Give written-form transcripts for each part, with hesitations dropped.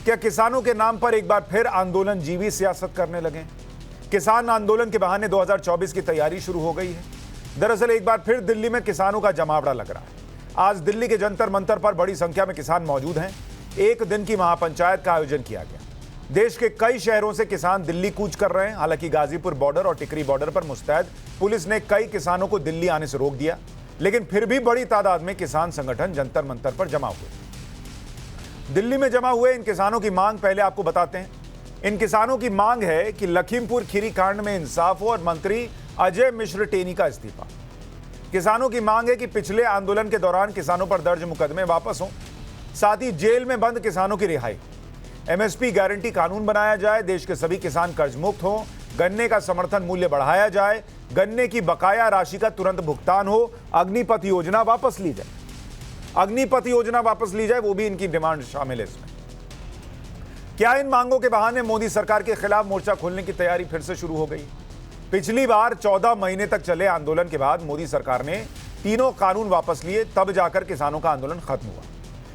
क्या किसानों के नाम पर एक बार फिर आंदोलन जीवी सियासत करने लगे? किसान आंदोलन के बहाने 2024 की तैयारी शुरू हो गई है। दरअसल एक बार फिर दिल्ली में किसानों का जमावड़ा लग रहा है। आज दिल्ली के जंतर मंतर पर बड़ी संख्या में किसान मौजूद हैं। एक दिन की महापंचायत का आयोजन किया गया। देश के कई शहरों से किसान दिल्ली कूच कर रहे हैं। हालांकि गाजीपुर बॉर्डर और टिकरी बॉर्डर पर मुस्तैद पुलिस ने कई किसानों को दिल्ली आने से रोक दिया, लेकिन फिर भी बड़ी तादाद में किसान संगठन जंतर मंतर पर जमा हुए। दिल्ली में जमा हुए इन किसानों की मांग पहले आपको बताते हैं। इन किसानों की मांग है कि लखीमपुर खीरी कांड में इंसाफ हो और मंत्री अजय मिश्र टेनी का इस्तीफा। किसानों की मांग है कि पिछले आंदोलन के दौरान किसानों पर दर्ज मुकदमे वापस हों, साथ ही जेल में बंद किसानों की रिहाई। एमएसपी गारंटी कानून बनाया जाए, देश के सभी किसान कर्ज मुक्त हों, गन्ने का समर्थन मूल्य बढ़ाया जाए, गन्ने की बकाया राशि का तुरंत भुगतान हो, अग्निपथ योजना वापस ली जाए। अग्निपथ योजना वापस ली जाए, वो भी इनकी डिमांड शामिल है इसमें। क्या इन मांगों के बहाने मोदी सरकार के खिलाफ मोर्चा खोलने की तैयारी फिर से शुरू हो गई? पिछली बार 14 महीने तक चले आंदोलन के बाद मोदी सरकार ने तीनों कानून वापस लिए, तब जाकर किसानों का आंदोलन खत्म हुआ।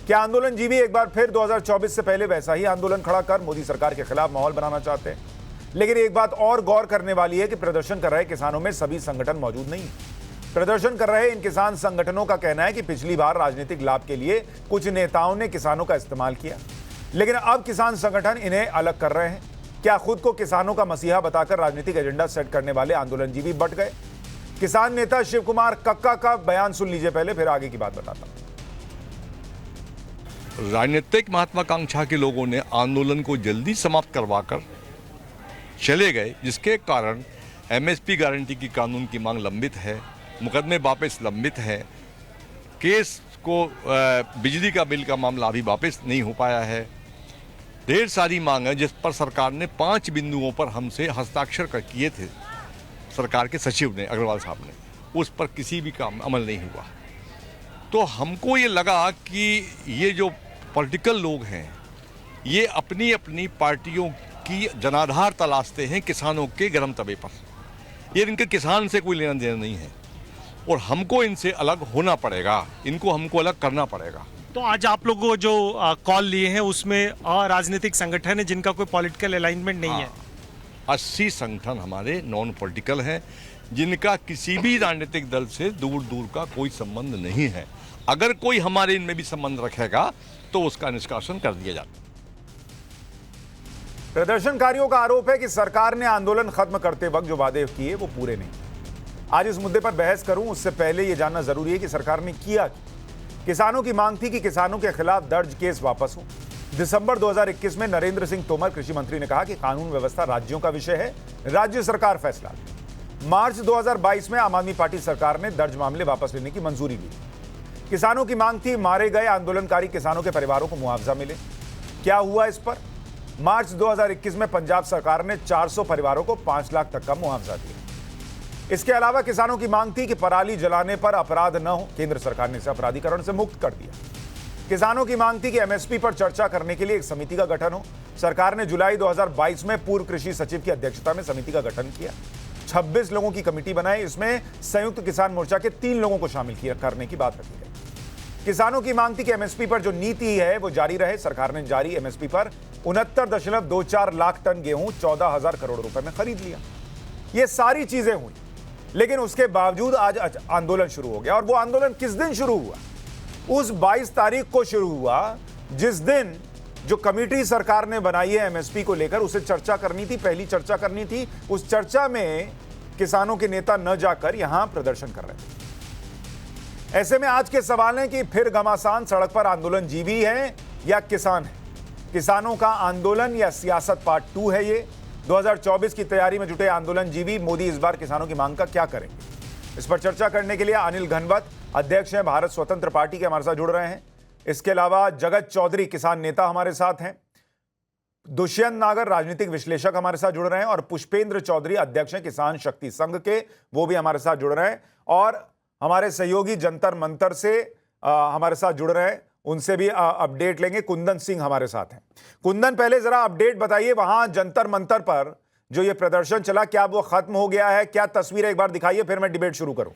क्या आंदोलन जीवी एक बार फिर 2024 से पहले वैसा ही आंदोलन खड़ा कर मोदी सरकार के खिलाफ माहौल बनाना चाहते हैं? लेकिन एक बात और गौर करने वाली है कि प्रदर्शन कर रहे किसानों में सभी संगठन मौजूद नहीं। प्रदर्शन कर रहे इन किसान संगठनों का कहना है कि पिछली बार राजनीतिक लाभ के लिए कुछ नेताओं ने किसानों का इस्तेमाल किया, लेकिन अब किसान संगठन इन्हें अलग कर रहे हैं। क्या खुद को किसानों का मसीहा बताकर राजनीतिक एजेंडा सेट करने वाले आंदोलन जीवी बट गए? किसान नेता शिव कुमार कक्का का बयान सुन लीजिए पहले, फिर आगे की बात बताता हूं। राजनीतिक महत्वाकांक्षा के लोगों ने आंदोलन को जल्दी समाप्त करवाकर चले गए, जिसके कारण एमएसपी गारंटी की कानून की मांग लंबित है, मुकदमे वापस लंबित है, केस को बिजली का बिल का मामला अभी वापस नहीं हो पाया है। ढेर सारी मांग है जिस पर सरकार ने 5 बिंदुओं पर हमसे हस्ताक्षर किए थे। सरकार के सचिव ने, अग्रवाल साहब ने, उस पर किसी भी काम अमल नहीं हुआ। तो हमको ये लगा कि ये जो पॉलिटिकल लोग हैं ये अपनी अपनी पार्टियों की जनाधार तलाशते हैं किसानों के गर्म तवे पर। ये इनके किसान से कोई लेना देना नहीं है और हमको इनसे अलग होना पड़ेगा, इनको हमको अलग करना पड़ेगा। तो आज आप लोग जो कॉल लिए हैं उसमें राजनीतिक संगठन है जिनका कोई पॉलिटिकल अलाइनमेंट नहीं है। 80 संगठन हमारे नॉन पॉलिटिकल हैं जिनका किसी भी राजनीतिक दल से दूर दूर का कोई संबंध नहीं है। अगर कोई हमारे इनमें भी संबंध रखेगा तो उसका निष्कासन कर दिया जाता। प्रदर्शनकारियों का आरोप है कि सरकार ने आंदोलन खत्म करते वक्त जो वादे किए वो पूरे नहीं। आज इस मुद्दे पर बहस करूं उससे पहले यह जानना जरूरी है कि सरकार ने किया क्या। किसानों की मांग थी कि किसानों के खिलाफ दर्ज केस वापस हो। दिसंबर 2021 में नरेंद्र सिंह तोमर कृषि मंत्री ने कहा कि कानून व्यवस्था राज्यों का विषय है, राज्य सरकार फैसला ले। मार्च 2022 में आम आदमी पार्टी सरकार ने दर्ज मामले वापस लेने की मंजूरी दी। किसानों की मांग थी मारे गए आंदोलनकारी किसानों के परिवारों को मुआवजा मिले। क्या हुआ इस पर? मार्च 2021 में पंजाब सरकार ने 400 परिवारों को 5 लाख तक का मुआवजा दिया। इसके अलावा किसानों की मांग थी कि पराली जलाने पर अपराध न हो। केंद्र सरकार ने इसे अपराधीकरण से मुक्त कर दिया। किसानों की मांग थी कि एमएसपी पर चर्चा करने के लिए एक समिति का गठन हो। सरकार ने जुलाई 2022 में पूर्व कृषि सचिव की अध्यक्षता में समिति का गठन किया। 26 लोगों की कमेटी बनाई। इसमें संयुक्त किसान मोर्चा के 3 लोगों को शामिल करने की बात रखी गई। किसानों की मांग थी कि एमएसपी पर जो नीति है वो जारी रहे। सरकार ने जारी एमएसपी पर 69.24 लाख टन गेहूं 14,000 करोड़ रुपए में खरीद लिया। ये सारी चीजें हुई, लेकिन उसके बावजूद आज आंदोलन शुरू हो गया। और वो आंदोलन किस दिन शुरू हुआ? उस 22 तारीख को शुरू हुआ जिस दिन जो कमेटी सरकार ने बनाई है एमएसपी को लेकर, उसे चर्चा करनी थी, पहली चर्चा करनी थी। उस चर्चा में किसानों के नेता न जाकर यहां प्रदर्शन कर रहे थे। ऐसे में आज के सवाल है कि फिर घमासान सड़क पर आंदोलन जीवी है या किसान है? किसानों का आंदोलन या सियासत पार्ट 2 है ये? 2024 की तैयारी में जुटे आंदोलन जीवी मोदी इस बार किसानों की मांग का क्या करेंगे? इस पर चर्चा करने के लिए अनिल घनवत, अध्यक्ष हैं भारत स्वतंत्र पार्टी के, हमारे साथ जुड़ रहे हैं। इसके अलावा जगत चौधरी, किसान नेता, हमारे साथ हैं। दुष्यंत नागर, राजनीतिक विश्लेषक, हमारे साथ जुड़ रहे हैं। और पुष्पेंद्र चौधरी, अध्यक्ष हैं किसान शक्ति संघ के, वो भी हमारे साथ जुड़ रहे हैं। और हमारे सहयोगी जंतर मंतर से हमारे साथ जुड़ रहे हैं, उनसे भी अपडेट लेंगे। कुंदन सिंह हमारे साथ हैं। कुंदन, पहले जरा अपडेट बताइए, वहां जंतर मंतर पर जो ये प्रदर्शन चला, क्या वो खत्म हो गया है? क्या तस्वीर एक बार दिखाइए, फिर मैं डिबेट शुरू करूं।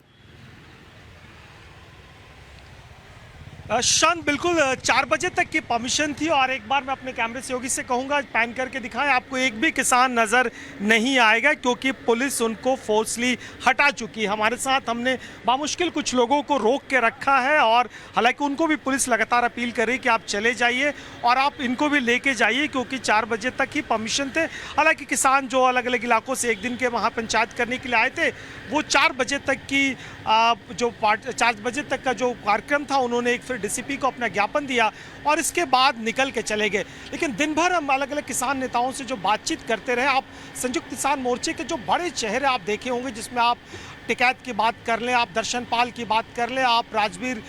शांत बिल्कुल 4 बजे तक की परमिशन थी और एक बार मैं अपने कैमरे सहयोगी से कहूंगा पैन करके दिखाएं, आपको एक भी किसान नज़र नहीं आएगा क्योंकि पुलिस उनको फोर्सली हटा चुकी है। हमारे साथ हमने बामुश्किल कुछ लोगों को रोक के रखा है और हालांकि उनको भी पुलिस लगातार अपील कर रही कि आप चले जाइए और आप इनको भी लेके जाइए क्योंकि 4 बजे तक ही परमिशन थे। हालांकि किसान जो अलग अलग इलाकों से एक दिन के वहाँ पंचायत करने के लिए आए थे वो 4 बजे तक की 4 बजे तक का जो कार्यक्रम था उन्होंने एक फिर डीसीपी को अपना ज्ञापन दिया और इसके बाद निकल के चले गए। लेकिन दिन भर हम अलग अलग किसान नेताओं से जो बातचीत करते रहे, आप संयुक्त किसान मोर्चे के जो बड़े चेहरे आप देखे होंगे जिसमें आप टिकैत की बात कर लें, आप दर्शन पाल की बात कर लें, आप राजवीर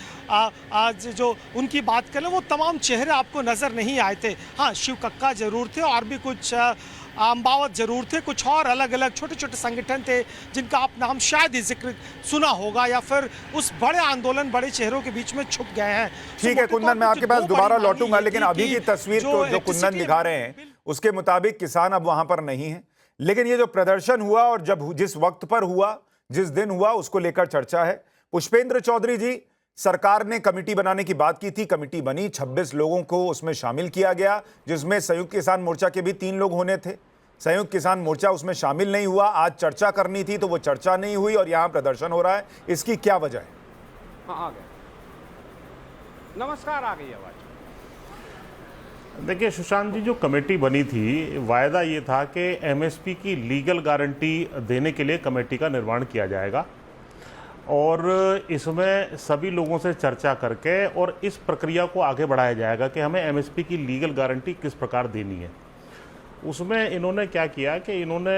जो उनकी बात कर लें, वो तमाम चेहरे आपको नज़र नहीं आए थे। हाँ, शिव कक्का जरूर थे और भी कुछ अम्बावत जरूर थे, कुछ और अलग अलग छोटे छोटे संगठन थे जिनका आप नाम शायद ही जिक्र सुना होगा या फिर उस बड़े आंदोलन बड़े चेहरों के बीच में छुप गए हैं। ठीक है कुंदन, मैं आपके पास दोबारा लौटूंगा, लेकिन अभी की तस्वीर जो कुंदन दिखा रहे हैं उसके मुताबिक किसान अब वहां पर नहीं है। लेकिन ये जो प्रदर्शन हुआ और जब जिस वक्त पर हुआ, जिस दिन हुआ, उसको लेकर चर्चा है। पुष्पेंद्र चौधरी जी, सरकार ने कमेटी बनाने की बात की थी, कमेटी बनी, 26 लोगों को उसमें शामिल किया गया जिसमें संयुक्त किसान मोर्चा के भी 3 लोग होने थे। संयुक्त किसान मोर्चा उसमें शामिल नहीं हुआ। आज चर्चा करनी थी तो वो चर्चा नहीं हुई और यहां प्रदर्शन हो रहा है। इसकी क्या वजह है? हाँ, आ गए। नमस्कार, आ गई आवाज। देखिए सुशांत जी, जो कमेटी बनी थी वायदा ये था कि एमएसपी की लीगल गारंटी देने के लिए कमेटी का निर्माण किया जाएगा और इसमें सभी लोगों से चर्चा करके और इस प्रक्रिया को आगे बढ़ाया जाएगा कि हमें एमएसपी की लीगल गारंटी किस प्रकार देनी है। उसमें इन्होंने क्या किया कि इन्होंने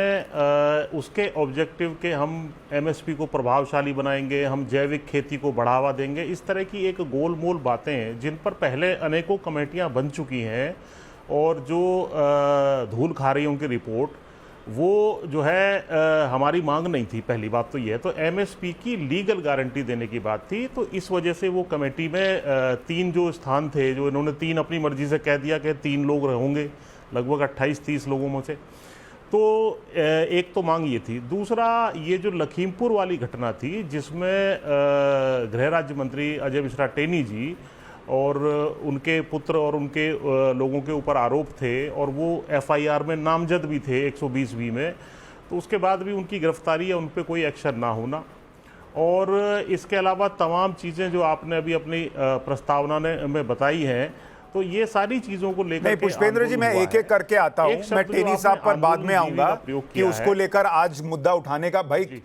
उसके ऑब्जेक्टिव के हम एमएसपी को प्रभावशाली बनाएंगे, हम जैविक खेती को बढ़ावा देंगे, इस तरह की एक गोलमोल बातें हैं जिन पर पहले अनेकों कमेटियां बन चुकी हैं और जो धूल खा रही है उनकी रिपोर्ट, वो जो है हमारी मांग नहीं थी। पहली बात तो ये है, तो एमएसपी की लीगल गारंटी देने की बात थी। तो इस वजह से वो कमेटी में 3 जो स्थान थे, जो इन्होंने 3 अपनी मर्जी से कह दिया कि 3 लोग होंगे, लगभग 28-30 लोगों में से। तो एक तो मांग ये थी। दूसरा, ये जो लखीमपुर वाली घटना थी जिसमें गृह राज्य मंत्री अजय मिश्रा टेनी जी और उनके पुत्र और उनके लोगों के ऊपर आरोप थे और वो एफआईआर में नामजद भी थे 120B में, तो उसके बाद भी उनकी गिरफ्तारी या उन पर कोई एक्शन ना होना, और इसके अलावा तमाम चीज़ें जो आपने अभी अपनी प्रस्तावना में बताई हैं, तो ये सारी चीजों को लेकर नहीं पुष्पेंद्र जी, मैं एक एक करके आता हूं। मैं टेनी साहब पर बाद में आऊंगा कि उसको लेकर आज मुद्दा उठाने का। भाई,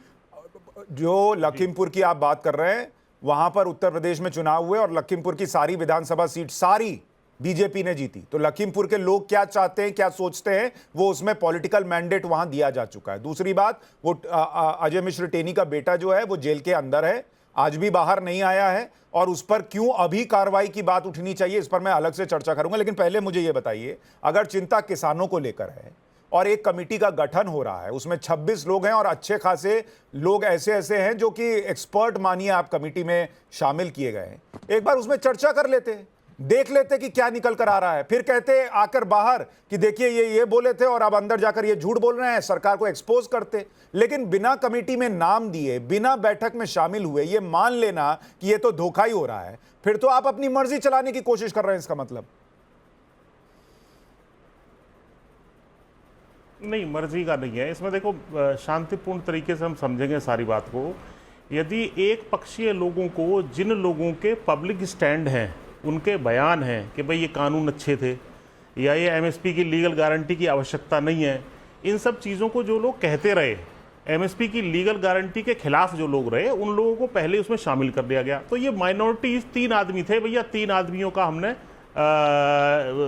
जो लखीमपुर की आप बात कर रहे हैं, वहां पर उत्तर प्रदेश में चुनाव हुए और लखीमपुर की सारी विधानसभा सीट सारी बीजेपी ने जीती। तो लखीमपुर के लोग क्या चाहते हैं, क्या सोचते हैं, वो उसमें पॉलिटिकल मैंडेट वहां दिया जा चुका है। दूसरी बात, वो अजय मिश्र टेनी का बेटा जो है वो जेल के अंदर है, आज भी बाहर नहीं आया है, और उस पर क्यों अभी कार्रवाई की बात उठनी चाहिए, इस पर मैं अलग से चर्चा करूंगा। लेकिन पहले मुझे यह बताइए, अगर चिंता किसानों को लेकर है और एक कमेटी का गठन हो रहा है, उसमें 26 लोग हैं और अच्छे खासे लोग ऐसे ऐसे हैं जो कि एक्सपर्ट मानिए आप कमेटी में शामिल किए गए हैं, एक बार उसमें चर्चा कर लेते, देख लेते कि क्या निकल कर आ रहा है। फिर कहते आकर बाहर कि देखिए ये बोले थे और अब अंदर जाकर ये झूठ बोल रहे हैं, सरकार को एक्सपोज करते। लेकिन बिना कमेटी में नाम दिए, बिना बैठक में शामिल हुए ये मान लेना कि ये तो धोखा ही हो रहा है, फिर तो आप अपनी मर्जी चलाने की कोशिश कर रहे हैं। इसका मतलब नहीं, मर्जी का नहीं है इसमें। देखो, शांतिपूर्ण तरीके से हम समझेंगे सारी बात को। यदि एक पक्षीय लोगों को, जिन लोगों के पब्लिक स्टैंड हैं, उनके बयान हैं कि भाई ये कानून अच्छे थे या ये एमएसपी की लीगल गारंटी की आवश्यकता नहीं है, इन सब चीज़ों को जो लोग कहते रहे, एमएसपी की लीगल गारंटी के खिलाफ जो लोग रहे, उन लोगों को पहले उसमें शामिल कर दिया गया। तो ये माइनॉरिटीज 3 आदमी थे भैया, 3 आदमियों का हमने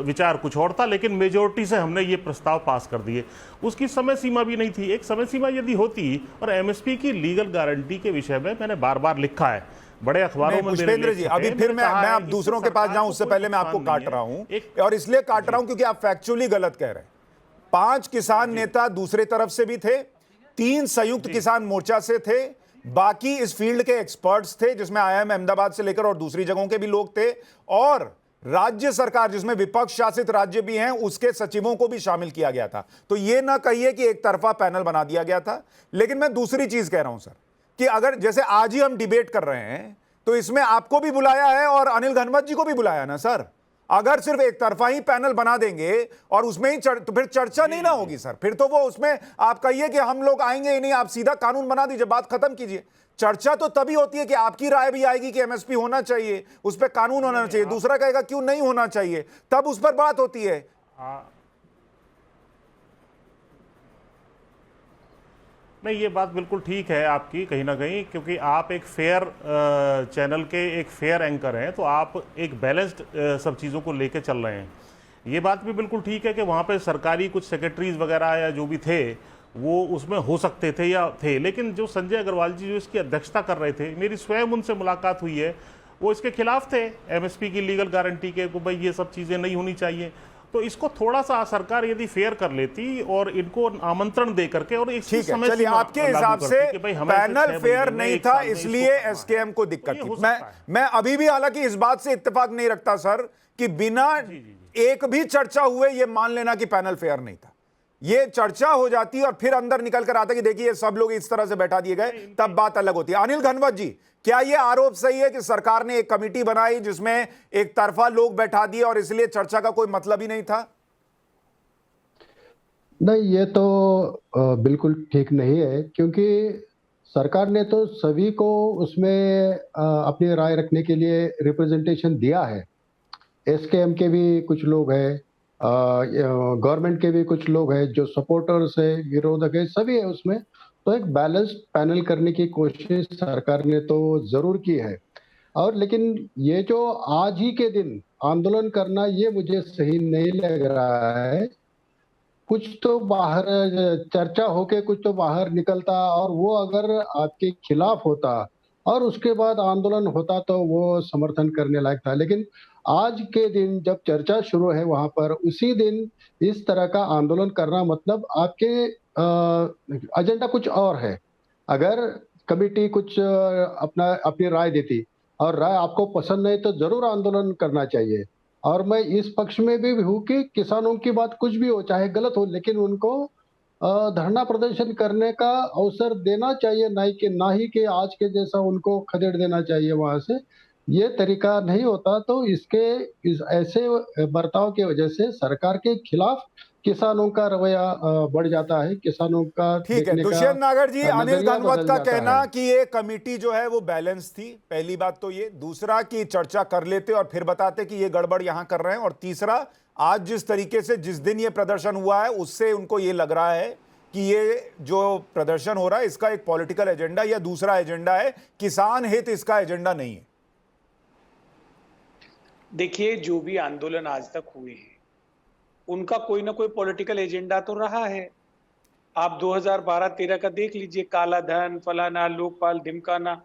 विचार कुछ और था, लेकिन मेजोरिटी से हमने ये प्रस्ताव पास कर दिए। उसकी समय सीमा भी नहीं थी। एक समय सीमा यदि होती, और एमएसपी की लीगल गारंटी के विषय में मैंने बार बार लिखा है बड़े अखबारों में। पुष्पेंद्र जी, अभी फिर मैं आप दूसरों के पास जाऊं उससे पहले मैं आपको काट रहा हूं, और इसलिए काट रहा हूं क्योंकि आप फैक्चुअली गलत कह रहे हैं। 5 किसान नेता दूसरे तरफ से भी थे, 3 संयुक्त किसान मोर्चा से थे, बाकी इस फील्ड के एक्सपर्ट्स थे जिसमें आईआईएम अहमदाबाद से लेकर और दूसरी जगहों के भी लोग थे, और राज्य सरकार जिसमें विपक्ष शासित राज्य भी हैं उसके सचिवों को भी शामिल किया गया था। तो यह ना कहिए कि एक तरफा पैनल बना दिया गया था। लेकिन मैं दूसरी चीज कह रहा हूं सर, कि अगर जैसे आज ही हम डिबेट कर रहे हैं तो इसमें आपको भी बुलाया है और अनिल घनवत जी को भी बुलाया ना सर। अगर सिर्फ एक तरफा ही पैनल बना देंगे और उसमें ही तो फिर चर्चा नहीं ना होगी सर। फिर तो वो उसमें आप कहिए कि हम लोग आएंगे ही नहीं, आप सीधा कानून बना दीजिए, बात खत्म कीजिए। चर्चा तो तभी होती है कि आपकी राय भी आएगी कि एमएसपी होना चाहिए, उस पर कानून होना चाहिए, दूसरा कहेगा क्यों नहीं होना चाहिए, तब उस पर बात होती है। नहीं, ये बात बिल्कुल ठीक है आपकी कहीं ना कहीं, क्योंकि आप एक फेयर चैनल के एक फेयर एंकर हैं, तो आप एक बैलेंस्ड सब चीज़ों को लेके चल रहे हैं। ये बात भी बिल्कुल ठीक है कि वहाँ पे सरकारी कुछ सेक्रेटरीज वगैरह या जो भी थे वो उसमें हो सकते थे या थे, लेकिन जो संजय अग्रवाल जी जो इसकी अध्यक्षता कर रहे थे, मेरी स्वयं उनसे मुलाकात हुई है, वो इसके खिलाफ थे एमएसपी की लीगल गारंटी के, को भाई ये सब चीज़ें नहीं होनी चाहिए। तो इसको थोड़ा सा सरकार यदि फेयर कर लेती और इनको आमंत्रण दे करके, और एक ठीक है, चलिए आपके हिसाब से पैनल फेयर नहीं था इसलिए एसकेएम को दिक्कत थी। मैं अभी भी हालांकि इस बात से इत्तेफाक नहीं रखता सर कि बिना एक भी चर्चा हुए ये मान लेना कि पैनल फेयर नहीं था। ये चर्चा हो जाती और फिर अंदर निकल कर आता कि देखिए सब लोग इस तरह से बैठा दिए गए, तब बात अलग होती है। अनिल घनवत जी, क्या यह आरोप सही है कि सरकार ने एक कमेटी बनाई जिसमें एक तरफा लोग बैठा दिए और इसलिए चर्चा का कोई मतलब ही नहीं था? नहीं, ये तो बिल्कुल ठीक नहीं है, क्योंकि सरकार ने तो सभी को उसमें अपनी राय रखने के लिए रिप्रेजेंटेशन दिया है। एसकेएम के भी कुछ लोग हैं, गवर्नमेंट के भी कुछ लोग हैं, जो सपोर्टर्स है, विरोधक है, सभी है उसमें। तो एक बैलेंस्ड पैनल करने की कोशिश सरकार ने तो जरूर की है। और लेकिन ये जो आज ही के दिन आंदोलन करना, ये मुझे सही नहीं लग रहा है। कुछ तो बाहर चर्चा होके कुछ तो बाहर निकलता, और वो अगर आपके खिलाफ होता और उसके बाद आंदोलन होता तो वो समर्थन करने लायक था। लेकिन आज के दिन जब चर्चा शुरू है वहां पर, उसी दिन इस तरह का आंदोलन करना, मतलब आपके एजेंडा कुछ और है। अगर कमेटी कुछ अपनी राय देती और राय आपको पसंद नहीं तो जरूर आंदोलन करना चाहिए। और मैं इस पक्ष में भी हूँ कि किसानों की बात कुछ भी हो, चाहे गलत हो, लेकिन उनको धरना प्रदर्शन करने का अवसर देना चाहिए, ना ही कि आज के जैसा उनको खदेड़ देना चाहिए वहां से। ये तरीका नहीं होता। तो ऐसे बर्ताव की वजह से सरकार के खिलाफ किसानों का रवैया बढ़ जाता है, किसानों का। ठीक है दुष्यंत नागर जी, अनिल घनवत का कहना कि ये कमेटी जो है वो बैलेंस थी, पहली बात तो ये। दूसरा कि चर्चा कर लेते और फिर बताते कि ये गड़बड़ यहां कर रहे हैं। और तीसरा, आज जिस तरीके से जिस दिन ये प्रदर्शन हुआ है उससे उनको ये लग रहा है कि ये जो प्रदर्शन हो रहा है इसका एक पॉलिटिकल एजेंडा या दूसरा एजेंडा है, किसान हित इसका एजेंडा नहीं है। देखिए, जो भी आंदोलन आज तक हुए हैं उनका कोई ना कोई पॉलिटिकल एजेंडा तो रहा है। आप 2012-13 का देख लीजिए, काला धन, फलाना, लोकपाल, ढिमकाना,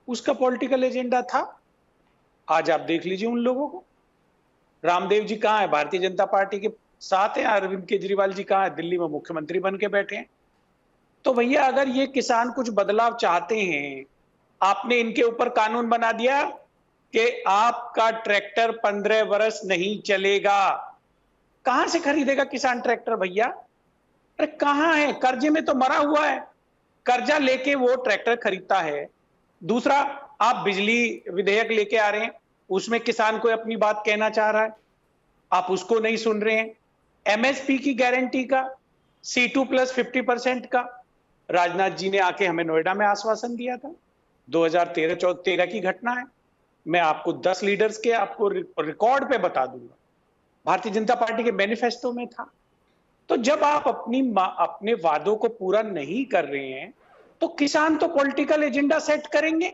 उसका पॉलिटिकल एजेंडा था। आज आप देख लीजिए उन लोगों को। रामदेव जी कहाँ है? भारतीय जनता पार्टी के साथ हैं। अरविंद केजरीवाल जी कहाँ है? दिल्ली में मुख्यमंत्री बन के बैठे हैं। तो भैया, अगर ये किसान कुछ बदलाव चाहते हैं, आपने इनके ऊपर कानून बना दिया कि आपका ट्रैक्टर 15 वर्ष नहीं चलेगा। कहां से खरीदेगा किसान ट्रैक्टर भैया? अरे कहां है? कर्जे में तो मरा हुआ है, कर्जा लेके वो ट्रैक्टर खरीदता है। दूसरा, आप बिजली विधेयक लेके आ रहे हैं, उसमें किसान को अपनी बात कहना चाह रहा है, आप उसको नहीं सुन रहे हैं। एमएसपी की गारंटी का, C2 प्लस 50% का राजनाथ जी ने आके हमें नोएडा में आश्वासन दिया था। 2013 की घटना है। मैं आपको 10 लीडर्स के आपको रिकॉर्ड पे बता दूंगा, भारतीय जनता पार्टी के मैनिफेस्टो में था। तो जब आप अपने वादों को पूरा नहीं कर रहे हैं तो किसान तो पॉलिटिकल एजेंडा सेट करेंगे।